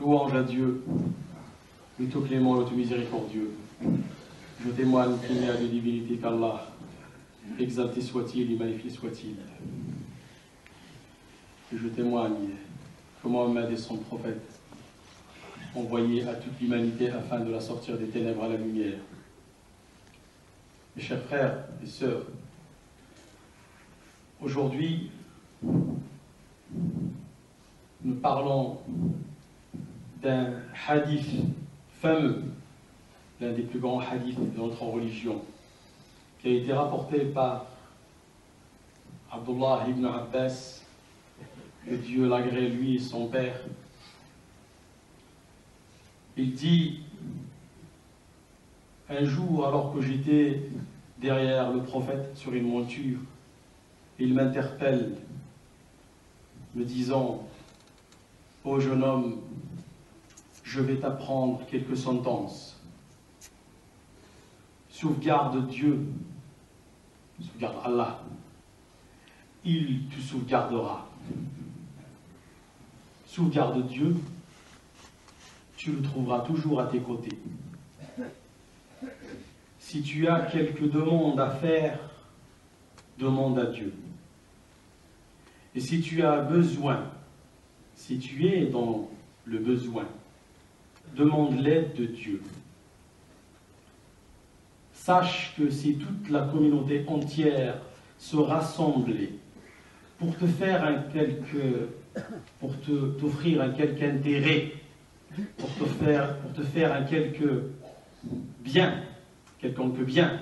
Louange à Dieu, le tout clément, le tout miséricordieux. Je témoigne qu'il n'y a de divinité qu'Allah, exalté soit-il et magnifié soit-il. Et je témoigne que Mohammed est son prophète, envoyé à toute l'humanité afin de la sortir des ténèbres à la lumière. Mes chers frères et sœurs, aujourd'hui, nous parlons d'un hadith fameux, l'un des plus grands hadiths de notre religion, qui a été rapporté par Abdullah ibn Abbas, que Dieu l'agrée lui et son père. Il dit: un jour, alors que j'étais derrière le prophète sur une monture, il m'interpelle, me disant: ô jeune homme, je vais t'apprendre quelques sentences. Sauvegarde Dieu, sauvegarde Allah, il te sauvegardera. Sauvegarde Dieu, tu le trouveras toujours à tes côtés. Si tu as quelques demandes à faire, demande à Dieu. Et si tu as besoin, si tu es dans le besoin, demande l'aide de Dieu. Sache que si toute la communauté entière se rassemblait pour te faire t'offrir un quelque intérêt, pour te faire un quelque bien, quelconque bien,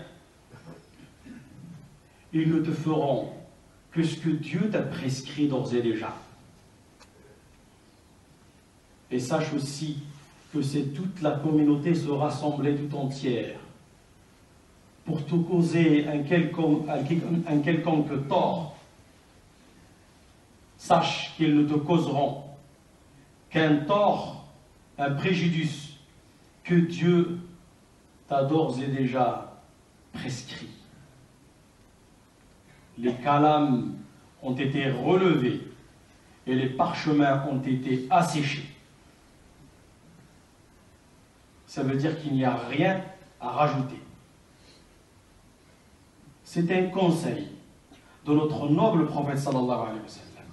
ils ne te feront que ce que Dieu t'a prescrit d'ores et déjà. Et sache aussi que c'est toute la communauté se rassembler tout entière pour te causer un quelconque tort. Sache qu'ils ne te causeront qu'un tort, un préjudice que Dieu t'a d'ores et déjà prescrit. Les calames ont été relevés et les parchemins ont été asséchés. Ça veut dire qu'il n'y a rien à rajouter. C'est un conseil de notre noble prophète sallallahu alayhi wa sallam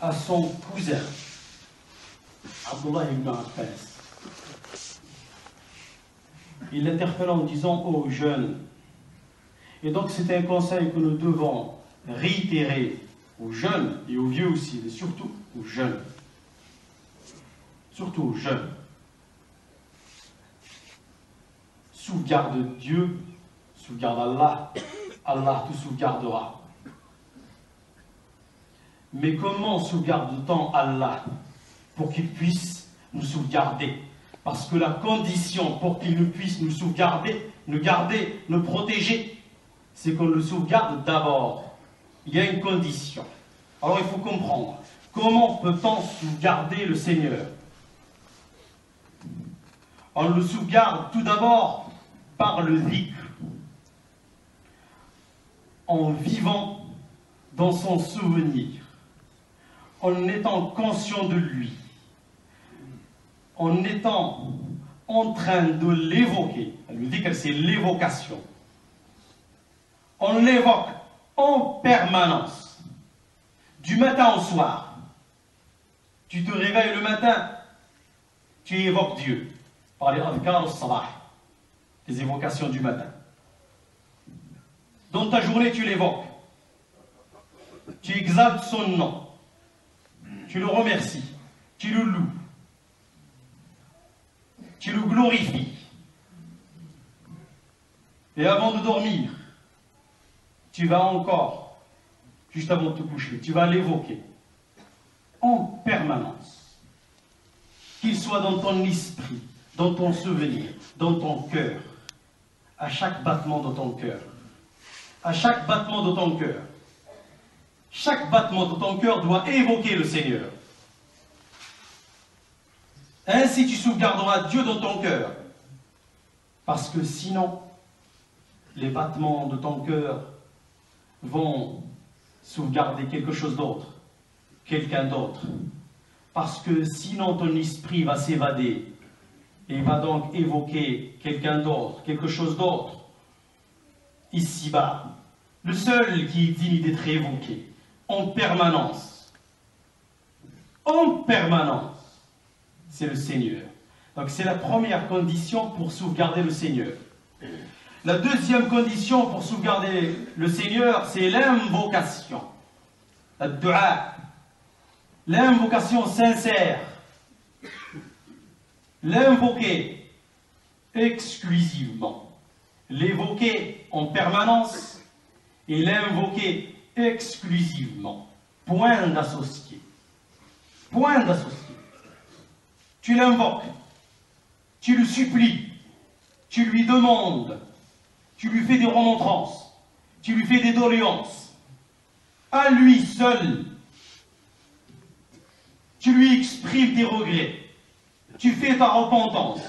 à son cousin Abdullah ibn Abbas. Il l'interpelle en disant: aux jeunes. Et donc c'est un conseil que nous devons réitérer aux jeunes et aux vieux aussi, mais surtout aux jeunes. Surtout aux jeunes. Sauvegarde Dieu, sauvegarde Allah, Allah te sauvegardera. Mais comment sauvegarde-t-on Allah pour qu'il puisse nous sauvegarder? Parce que la condition pour qu'il nous puisse nous sauvegarder, nous garder, nous protéger, c'est qu'on le sauvegarde d'abord. Il y a une condition. Alors il faut comprendre. Comment peut-on sauvegarder le Seigneur? On le sauvegarde tout d'abord par le dhikr, en vivant dans son souvenir, en étant conscient de lui, en étant en train de l'évoquer. Le dhikr, c'est l'évocation. On l'évoque en permanence, du matin au soir. Tu te réveilles le matin, tu évoques Dieu par les adhkar al-sabah, les évocations du matin. Dans ta journée, tu l'évoques. Tu exaltes son nom. Tu le remercies. Tu le loues. Tu le glorifies. Et avant de dormir, tu vas encore, juste avant de te coucher, tu vas l'évoquer en permanence. Qu'il soit dans ton esprit, dans ton souvenir, dans ton cœur, à chaque battement de ton cœur. À chaque battement de ton cœur. Chaque battement de ton cœur doit évoquer le Seigneur. Ainsi tu sauvegarderas Dieu dans ton cœur. Parce que sinon, les battements de ton cœur vont sauvegarder quelque chose d'autre, quelqu'un d'autre. Parce que sinon ton esprit va s'évader et va donc évoquer quelqu'un d'autre, quelque chose d'autre, ici-bas. Le seul qui est digne d'être évoqué en permanence, c'est le Seigneur. Donc c'est la première condition pour sauvegarder le Seigneur. La deuxième condition pour sauvegarder le Seigneur, c'est l'invocation. La dua. L'invocation sincère. L'invoquer exclusivement. L'évoquer en permanence et l'invoquer exclusivement. Point d'associé. Point d'associé. Tu l'invoques. Tu le supplies. Tu lui demandes. Tu lui fais des remontrances. Tu lui fais des doléances. À lui seul. Tu lui exprimes tes regrets. Tu fais ta repentance.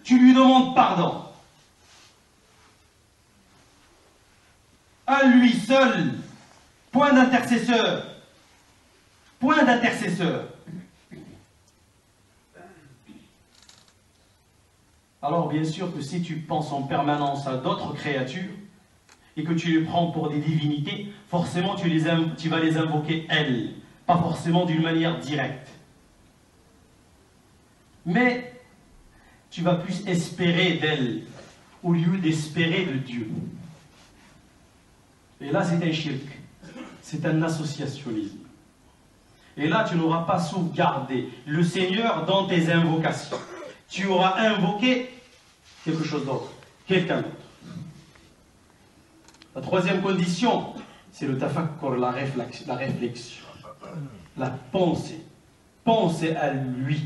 Tu lui demandes pardon. À lui seul. Point d'intercesseur. Point d'intercesseur. Alors bien sûr que si tu penses en permanence à d'autres créatures et que tu les prends pour des divinités, forcément tu vas les invoquer elles, pas forcément d'une manière directe. Mais tu vas plus espérer d'elles au lieu d'espérer de Dieu. Et là c'est un shirk, c'est un associationnisme. Et là tu n'auras pas sauvegardé le Seigneur dans tes invocations. Tu auras invoqué quelque chose d'autre, quelqu'un d'autre. La troisième condition, c'est le tafakkur, la réflexion, la pensée. Pensez à lui.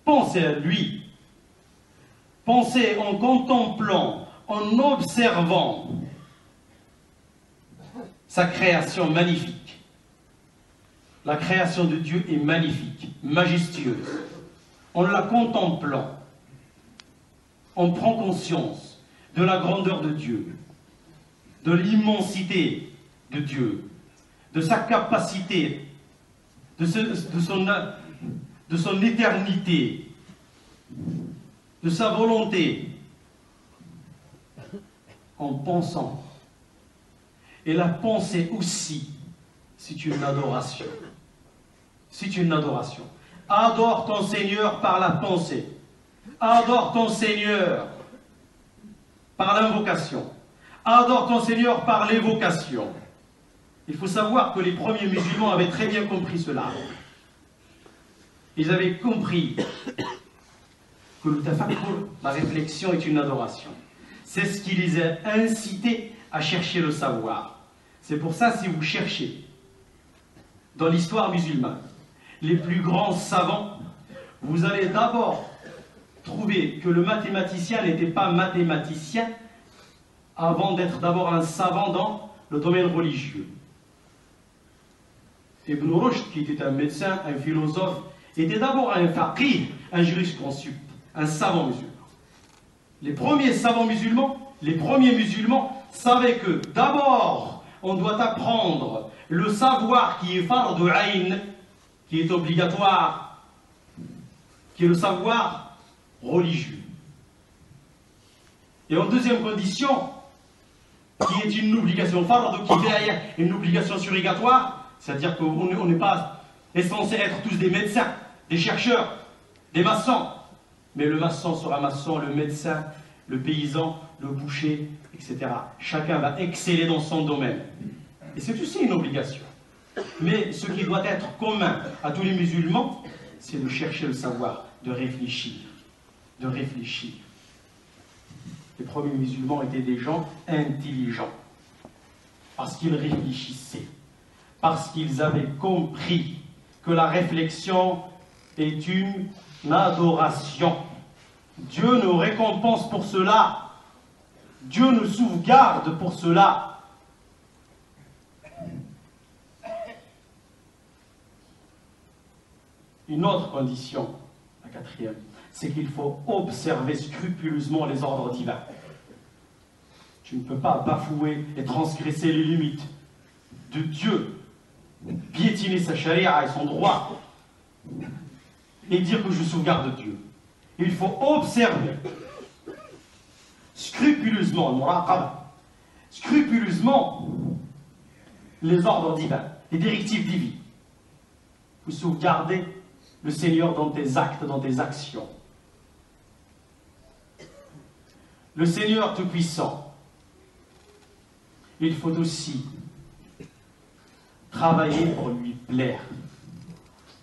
Pensez à lui. Pensez en contemplant, en observant sa création magnifique. La création de Dieu est magnifique, majestueuse. En la contemplant, on prend conscience de la grandeur de Dieu, de l'immensité de Dieu, de sa capacité, de son éternité, de sa volonté, en pensant. Et la pensée aussi, c'est une adoration. C'est une adoration. Adore ton Seigneur par la pensée. Adore ton Seigneur par l'invocation. Adore ton Seigneur par l'évocation. Il faut savoir que les premiers musulmans avaient très bien compris cela. Ils avaient compris que le tafakkur, la réflexion, est une adoration. C'est ce qui les a incités à chercher le savoir. C'est pour ça, si vous cherchez dans l'histoire musulmane les plus grands savants, vous allez d'abord trouver que le mathématicien n'était pas mathématicien avant d'être d'abord un savant dans le domaine religieux. Ibn Rushd, qui était un médecin, un philosophe, était d'abord un faqih, un jurisconsulte, un savant musulman. Les premiers savants musulmans, les premiers musulmans savaient que d'abord on doit apprendre le savoir qui est fard ayn, qui est obligatoire, qui est le savoir religieux. Et en deuxième condition, qui est une obligation fard kifaya, une obligation surrogatoire, c'est-à-dire qu'on n'est pas censé être tous des médecins, des chercheurs, des maçons, mais le maçon sera maçon, le médecin, le paysan, le boucher, etc. Chacun va exceller dans son domaine. Et c'est aussi une obligation. Mais ce qui doit être commun à tous les musulmans, c'est de chercher le savoir, de réfléchir, de réfléchir. Les premiers musulmans étaient des gens intelligents, parce qu'ils réfléchissaient, parce qu'ils avaient compris que la réflexion est une adoration. Dieu nous récompense pour cela. Dieu nous sauvegarde pour cela. Une autre condition, la quatrième, c'est qu'il faut observer scrupuleusement les ordres divins. Tu ne peux pas bafouer et transgresser les limites de Dieu piétiner sa charia et son droit et dire que je sauvegarde Dieu. Il faut observer scrupuleusement, scrupuleusement les ordres divins, les directives divines. Vous sauvegardez le Seigneur dans tes actes, dans tes actions. Le Seigneur Tout-Puissant, il faut aussi travailler pour lui plaire.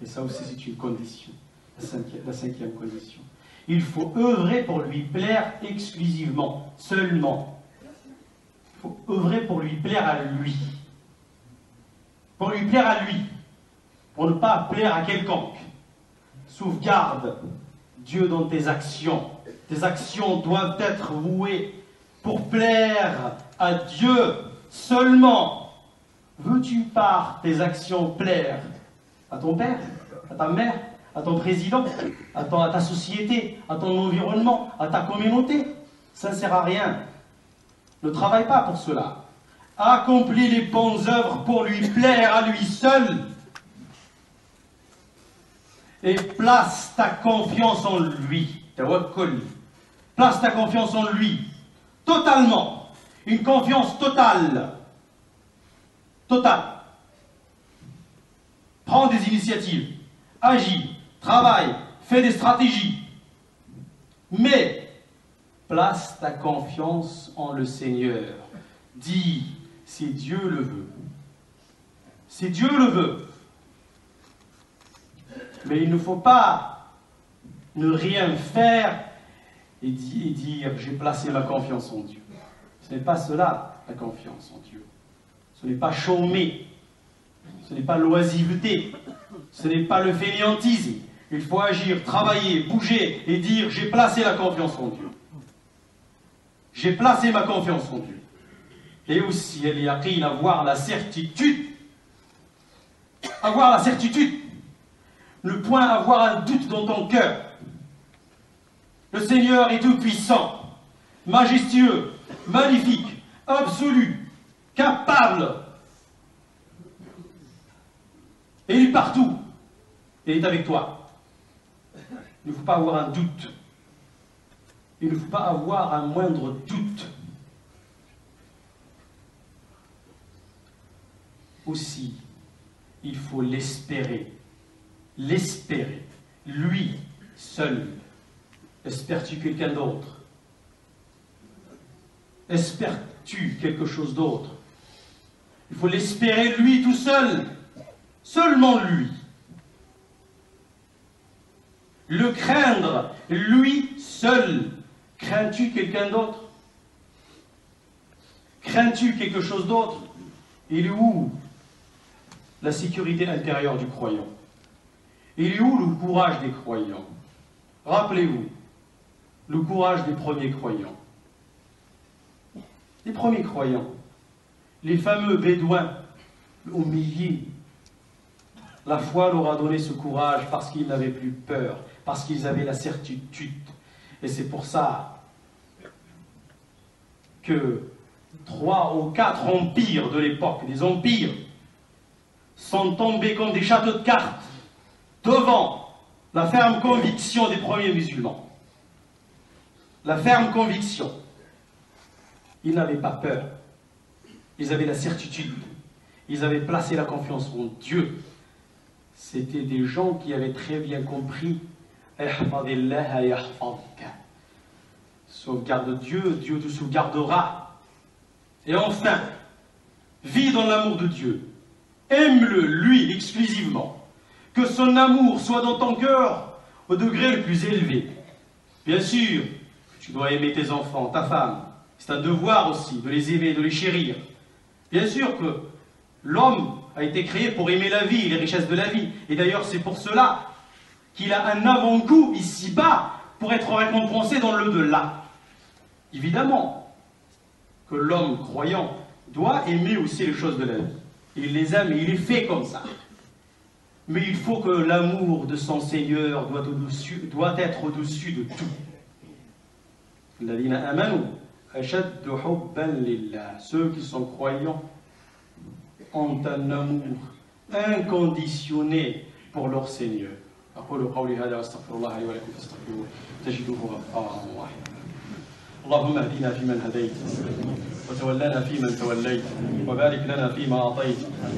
Et ça aussi, c'est une condition, la cinquième condition. Il faut œuvrer pour lui plaire exclusivement, seulement. Il faut œuvrer pour lui plaire à lui. Pour lui plaire à lui. Pour ne pas plaire à quelconque. Sauvegarde Dieu dans tes actions. Tes actions doivent être vouées pour plaire à Dieu seulement. Veux-tu par tes actions plaire à ton père, à ta mère, à ton président, à ta société, à ton environnement, à ta communauté? Ça ne sert à rien. Ne travaille pas pour cela. Accomplis les bonnes œuvres pour lui plaire à lui seul. Et place ta confiance en lui. Tawakkul. Place ta confiance en lui. Totalement. Une confiance totale. Totale. Prends des initiatives. Agis. Travaille. Fais des stratégies. Mais place ta confiance en le Seigneur. Dis, si Dieu le veut. Si Dieu le veut. Mais il ne faut pas ne rien faire et dire j'ai placé ma confiance en Dieu. Ce n'est pas cela, la confiance en Dieu. Ce n'est pas chômer. Ce n'est pas l'oisiveté. Ce n'est pas le fainéantisme. Il faut agir, travailler, bouger et dire j'ai placé la confiance en Dieu. J'ai placé ma confiance en Dieu. Et aussi, el yaqin, avoir la certitude. Avoir la certitude. Ne point avoir un doute dans ton cœur. Le Seigneur est tout-puissant, majestueux, magnifique, absolu, capable. Et il est partout. Et il est avec toi. Il ne faut pas avoir un doute. Il ne faut pas avoir un moindre doute. Aussi, il faut l'espérer. L'espérer. Lui seul. Espères-tu quelqu'un d'autre? Espères-tu quelque chose d'autre? Il faut l'espérer lui tout seul. Seulement lui. Le craindre lui seul. Crains-tu quelqu'un d'autre? Crains-tu quelque chose d'autre? Il est où la sécurité intérieure du croyant? Il est où le courage des croyants? Rappelez-vous, le courage des premiers croyants. Les premiers croyants, les fameux bédouins, aux milliers, la foi leur a donné ce courage parce qu'ils n'avaient plus peur, parce qu'ils avaient la certitude. Et c'est pour ça que 3 ou 4 empires de l'époque, des empires, sont tombés comme des châteaux de cartes devant la ferme conviction des premiers musulmans. La ferme conviction. Ils n'avaient pas peur. Ils avaient la certitude. Ils avaient placé la confiance en Dieu. C'était des gens qui avaient très bien compris sauvegarde Dieu, Dieu te sauvegardera. Et enfin, vis dans l'amour de Dieu. Aime-le, lui, exclusivement. Que son amour soit dans ton cœur au degré le plus élevé. Bien sûr, tu dois aimer tes enfants, ta femme. C'est un devoir aussi de les aimer, de les chérir. Bien sûr que l'homme a été créé pour aimer la vie, les richesses de la vie. Et d'ailleurs, c'est pour cela qu'il a un avant-goût ici-bas pour être récompensé dans l'au-delà. Évidemment que l'homme croyant doit aimer aussi les choses de la vie. Il les aime et il est fait comme ça. Mais il faut que l'amour de son Seigneur doit être au-dessus de tout. Ceux qui sont croyants ont un amour inconditionnée pour leur Seigneur. أقول قولي هذا وأستغفر الله لي ولكم فاستغفروه تجدوه غفارا رحيما. اللهم اهدنا فيمن هديت وتولنا فيمن توليت وبارك لنا فيما أعطيت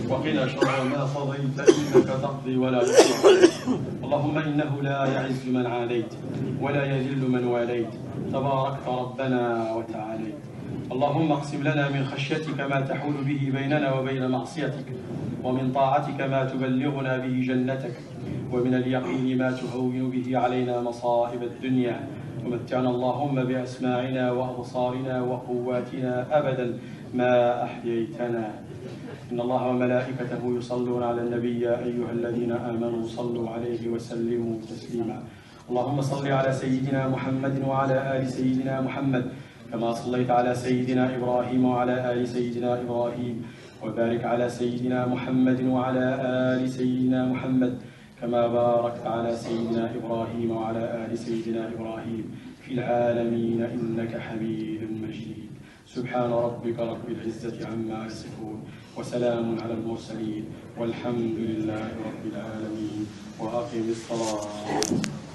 وقنا شر ما قضيت إنك تقضي ولا يقضى. اللهم إنه لا يعز من عاديت ولا يذل من واليت تباركت ربنا وتعاليت. اللهم اقسم لنا من خشيتك ما تحول به بيننا وبين معصيتك ومن طاعتك ما تبلغنا به جنتك ومن اليقين ما تهون به علينا مصائب الدنيا ومتعنا اللهم بأسماعنا وأبصارنا وقواتنا أبدا ما أحييتنا. إن الله وملائكته يصلون على النبي يا أيها الذين آمنوا صلوا عليه وسلموا تسليما. اللهم صل على سيدنا محمد وعلى آل سيدنا محمد كما صليت على سيدنا إبراهيم وعلى آل سيدنا إبراهيم وبارك على سيدنا محمد وعلى آل سيدنا محمد كما باركت على سيدنا إبراهيم وعلى آل سيدنا إبراهيم في العالمين إنك حميد مجيد. سبحان ربك رب العزة عما يصفون وسلام على المرسلين والحمد لله رب العالمين. وأقم الصلاة.